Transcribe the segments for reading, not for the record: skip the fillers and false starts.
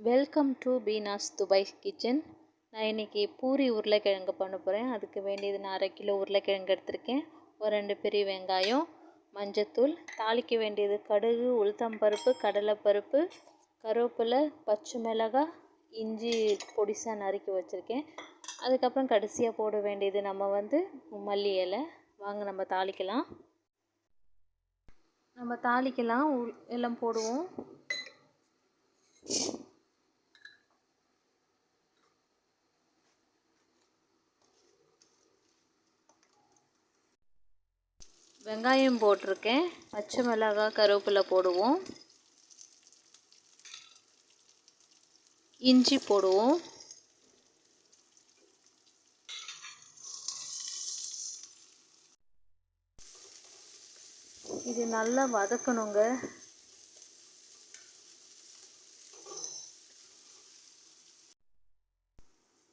Welcome to Beena's Dubai kitchen. நான் இன்றைக்கி பூரி உருளைக்கிழங்கு பண்ண போகிறேன். அதுக்கு வேண்டியது நான் 1/2 கிலோ உருளைக்கிழங்கு எடுத்திருக்கேன். ஒரு 2 பெரிய வெங்காயம், மஞ்சத்தூள், தாளிக்க வேண்டியது கடுகு, உளுத்தம்பருப்பு, கடலைப்பருப்பு, கருவேப்பிலை, பச்சை மிளகாய், இஞ்சி பொடிசாக நறுக்கி வச்சுருக்கேன். அதுக்கப்புறம் கடைசியாக போட வேண்டியது மல்லி இலை. வாங்க நம்ம தாளிக்கலாம். எல்லாம் போடுவோம். வெங்காயம் போட்டிருக்கேன், பச்சை மிளகாய், கருவேப்பிலை போடுவோம், இஞ்சி போடுவோம், இது நல்லா வதக்கணுங்க.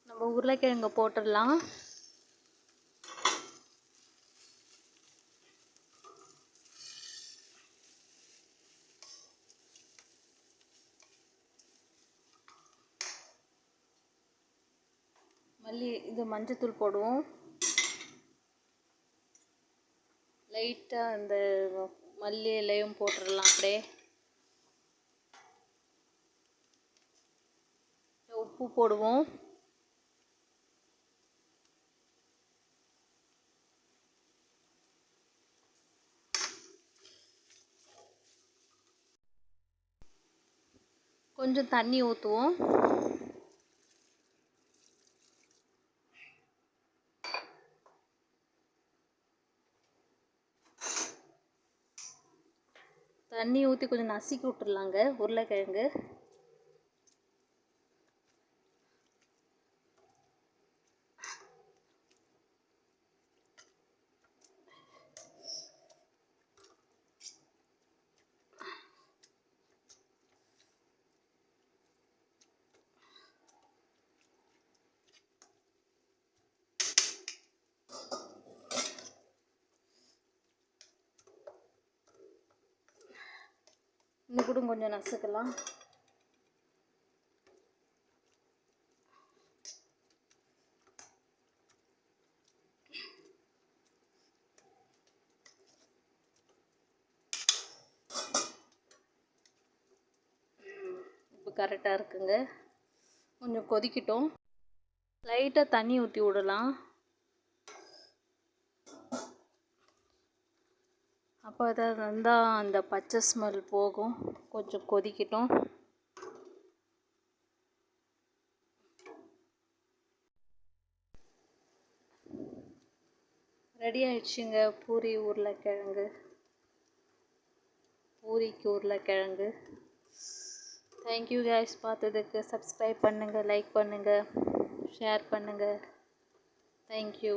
நம்ம உருளைக்கிழங்கு போட்டுடலாம். மஞ்சத்தூள் போடுவோம். லைட்டாக அந்த மல்லி இலையும் போட்டுடலாம். அப்படியே உப்பு போடுவோம். கொஞ்சம் தண்ணி ஊற்றுவோம். தண்ணி ஊற்றி கொஞ்சம் நசுக்கி விட்டுறலாங்க உருளைக்கிழங்கு. இன்னும் கூட கொஞ்சம் நசுக்கலாம். இப்போ கரெக்டாக இருக்குங்க. கொஞ்சம் கொதிக்கட்டும். லைட்டாக தண்ணி ஊற்றி விடலாம். அப்போ தான் வந்தால் அந்த பச்சை ஸ்மெல் போகும். கொஞ்சம் கொதிக்கட்டும். ரெடி ஆயிடுச்சுங்க பூரிக்கு உருளைக்கிழங்கு. தேங்க்யூ கைஸ், பார்த்ததுக்கு. சப்ஸ்கிரைப் பண்ணுங்கள், லைக் பண்ணுங்கள், ஷேர் பண்ணுங்கள். தேங்க்யூ.